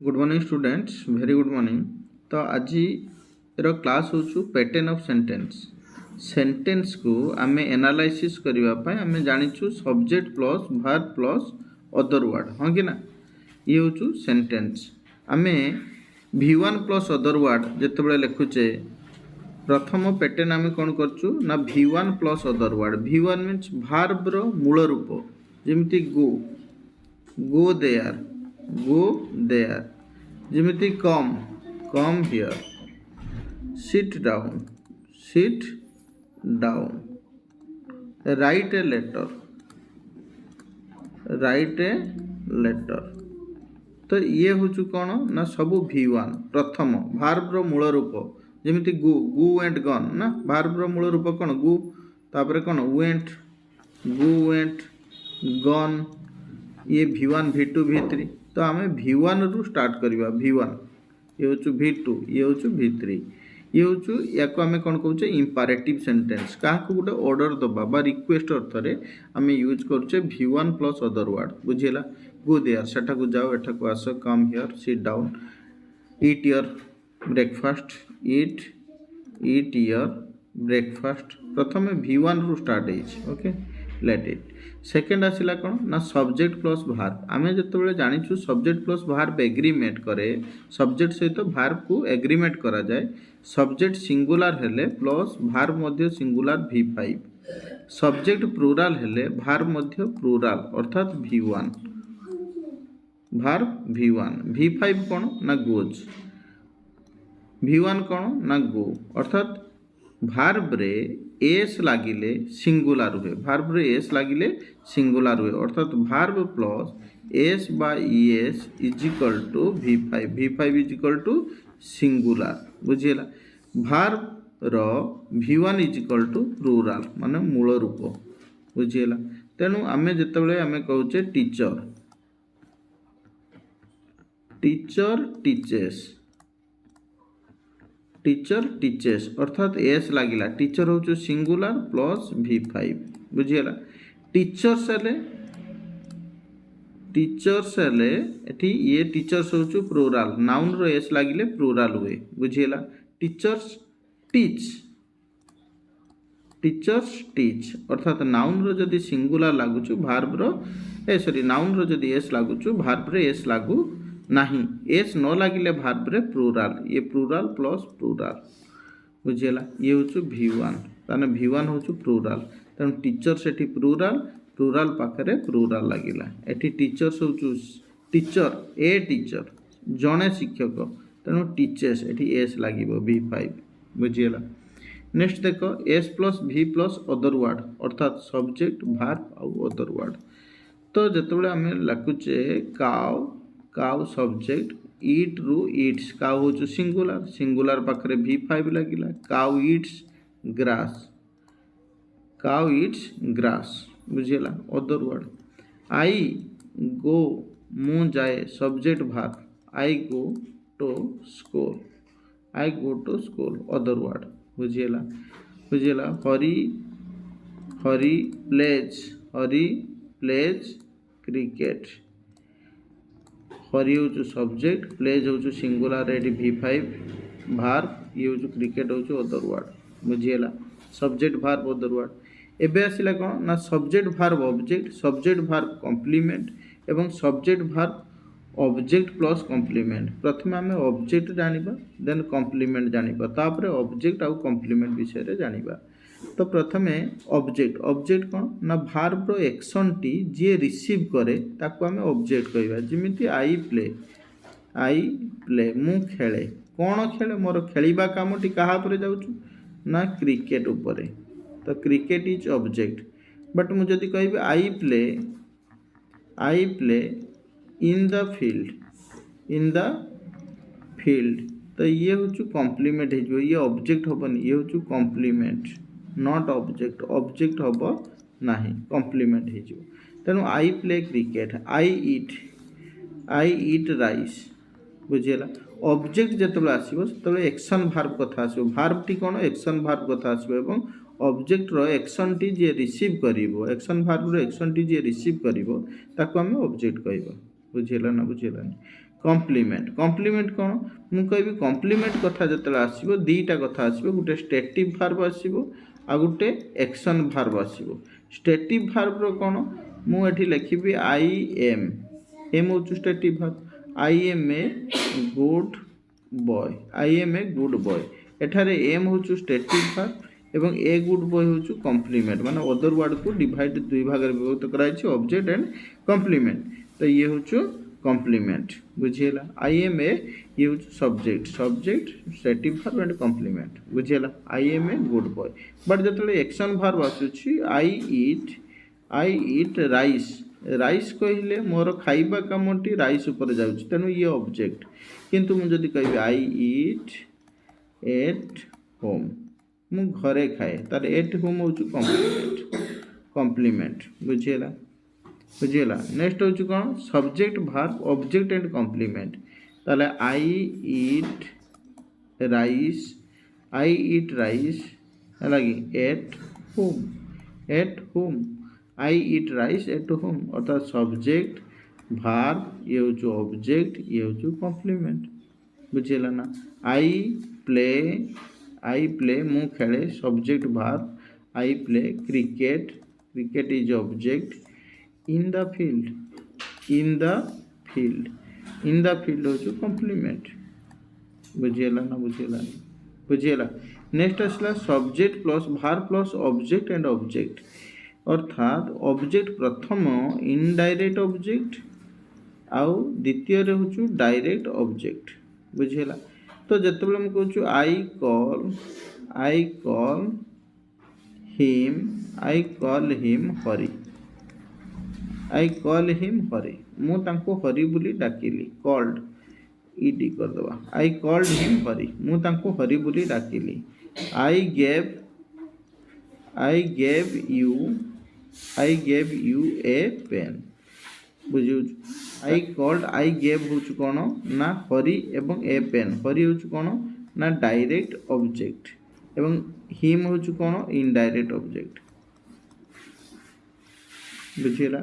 Good morning students, very good morning. तो आज class हो पैटर्न ऑफ सेंटेंस को आम एनालाइसिस करने आम जाचु subject plus verb plus other word, हाँ कि ना। ये हूँ सेंटेंस। आम V1 प्लस अदर वर्ड जिते लिखुचे प्रथम पैटर्न आम कौन करचु ना V1 plus other word. V1 means verb रो मूल रूप, जमी go go there, go there, जमिति come come here, sit down, write a letter, write a letter. तो ये हूँ कौन ना सबू V1 प्रथम वर्ब रो मूल रूप, जमिति गो गो एंड गन ना। वर्ब रो मूल रूप कौन गो, तापर कौन वेंट, गो वेंट, गन। ये V1 V2 V3। तो आम V1 रु स्टार्ट करवा। V1 ये हूँ V2, ये हूँ V3। ये हूँ या आम कौन कहे इंपारेटिव सेंटेंस। क्या गोटे ऑर्डर दबा रिक्वेस्ट अर्थ में आम यूज करुचे V1 प्लस अदर वर्ड। बुझीला गो देयर, सेठा को जाओ, एठा को आस, come here, sit down, eat your breakfast, eat your breakfast. प्रथम V1 रु स्टार्ट है। Okay, let it. सेकेंड आसला कौन ना सब्जेक्ट प्लस वर्ब। आम जो जाचु सब्जेक्ट प्लस वर्ब एग्रीमेंट करे, सब्जेक्ट सहित वर्ब को एग्रीमेंट करा जाए। सब्जेक्ट सिंगुलर हेले प्लस वर्ब मध्य सिंगुलर V5, सब्जेक्ट प्लुराल हेले वर्ब मध्य प्लुराल अर्थात V1, वर्ब V1। V5 कौन ना गोज, V1 कौन ना गो अर्थात वर्ब रे एस लागिले सिंगुलर हुए, वर्ब रे एस लागिले सिंगुलर हुए अर्थात verb plus s by s is equal to V5, V5 is equal to singular. बुझीला वर्ब रो V1 is equal to plural माने मूल रूप। बुझीला तेणु आमे जेतेबेले आमे कहूचे teacher, teacher teaches, teacher teaches अर्थात एस लागिला। टीचर हूँ सिंगुलर प्लस V5। बुझीगला टीचर्स हेले, टीचर्स हेले एठी ये टीचर्स हूँ plural, noun rho S लागिले plural हुए। बुझीगला टीचर्स टीच, टीचर्स टीच अर्थात नाउन रो जदि सिंगुलर लागुचु वर्ब रो सॉरी नाउन रो जदि एस लागुचु वर्ब रे एस लागू नहीं, एस न लगिले वर्ब रे प्लुराल, ये प्लुराल प्लस प्लुराल। बुझीगला ये हूँ V1 ताने V1 हूँ प्लुराल, तेणु टीचर्स एठी प्लुराल, प्लुराल पाखरे प्लुराल लगिला। एठी टीचर्स हूँ टीचर, ए टीचर जड़े शिक्षक, तेणु टीचर्स एठी एस लागिबो V5। बुझीगला नेक्स्ट देख s plus V plus other word अर्थात सब्जेक्ट वर्ब आउ अदर वर्ड। तो जितेबाला आम लिखुचे काउ, काउ सब्जेक्ट, ईट रु ईट्स, काउ हूँ सिंगुलर, सिंगुलर पाखरे V5 लगिला। Cow eats grass, cow eats grass. बुझीगला अदर वर्ड आई गो, मु जाए, subject verb, I go to school, I go to school other word. बुझीगला बुझीगला Hari, Hari plays, हरी pledge cricket. Hari हूँ सब्जेक्ट, प्लेज हूँ सिंगुलर एटी V5 वर्ब, ये हूँ क्रिकेट हूँ अदर वर्ड। बुझीगला सब्जेक्ट वर्ब अदर वर्ड। एबे आसिला कौन ना subject verb object, subject verb complement एवं subject verb object plus complement. प्रथम आम ऑब्जेक्ट जानिबा, देन कॉम्प्लीमेंट जानिबा, तापरे ऑब्जेक्ट आउ कॉम्प्लीमेंट विषय रे जानिबा। तो प्रथमे ऑब्जेक्ट, ऑब्जेक्ट कौन ना वर्ब रो एक्शन टी जे रिसीव करे ताको आम ऑब्जेक्ट कहबा। जिमिति आई प्ले, आई प्ले मु खेले, कौन खेले मोर खेलिबा कामटी कहा पर जाउछु ना क्रिकेट उपरे। तो क्रिकेट इज ऑब्जेक्ट, बट मु जदि कहबी I play in the field, in the field, तो ये हूँ कॉम्प्लीमेंट हो, ये ऑब्जेक्ट हेनी, ये हूँ कॉम्प्लीमेंट नॉट ऑब्जेक्ट, ऑब्जेक्ट हम ना कॉम्प्लीमेंट हो। तेणु I play cricket, I eat rice. बुझीगला ऑब्जेक्ट जिते आसो से एक्शन वर्ब कथा आसो, वर्ब टी कौन एक्शन वर्ब कथा आसो एवं ऑब्जेक्ट रो एक्शन टी जे रिसीव करिवो, एक्शन वर्ब रो एक्शन टी जे रिसीव करिवो ताको आम ऑब्जेक्ट कहबा। बुझीगला ना बुझीगलानी। कम्प्लीमेंट कम्प्लीमेंट कौन मुझे कहबी कम्प्लीमेंट कथा जो आसो दीटा कथा आसो गोटे स्टेटिव भार्ब आसो आ गोटे एक्शन भार्ब आसो स्टेटिव भार्ब रो कौन मुझे लिखी आई एम एम हूँ stative verb I am a good boy I am a good boy एठारे एम हूँ स्टेटिव भार्ब एवं ए गुड बॉय हूँ कम्प्लीमेंट माने अदर वर्ड को डिवाइड दुई भाग में विभक्त कराई ऑब्जेक्ट एंड कम्प्लीमेंट तो ये हूँ कम्प्लीमेंट बुझीला आई एम ए ये हूँ subject subject stative verb and complement बुझीला I am a good boy but जो एक्शन भार्ब आसूची आई इट राइस राइस कहले मोर खाइबा कामटी राइस उपर जाउछि तेणु ये ऑब्जेक्ट किंतु मुझे जदि कहबी आई इट एट होम मु घरे खाए तार एट होम हूँ कम्प्लीमेंट बुझीला बुझीला नेक्स्ट हूँ कौन subject verb object and complement ताले आई इट राइस है लगी at home I eat rice at home अर्थात सब्जेक्ट भार्ब ये हूँ ऑब्जेक्ट ये हूँ कम्प्लीमेंट बुझीला ना आई प्ले मु खेले subject verb I play cricket cricket is object in the field हूँ कम्प्लीमेंट बुझीला ना बुझीला नेक्स्ट आसला subject plus verb plus object and object अर्थात ऑब्जेक्ट प्रथम इनडायरेक्ट ऑब्जेक्ट आउ द्वितीय हूँ डायरेक्ट ऑब्जेक्ट बुझीला तो जिते मुझे कहूँ आई कॉल हिम हरि मुझे हरि बोली डाकिली कॉल्ड ईडी करदे आई कॉल्ड हिम हरि मुझे हरि बोली डाकिली I gave you a pen बुझे आई गेव हूँ कौन ना हरि एवं ए पेन हरि हूँ कौन ना डायरेक्ट ऑब्जेक्ट एवं हिम हूँ कौन इनडायरेक्ट ऑब्जेक्ट बुझीला।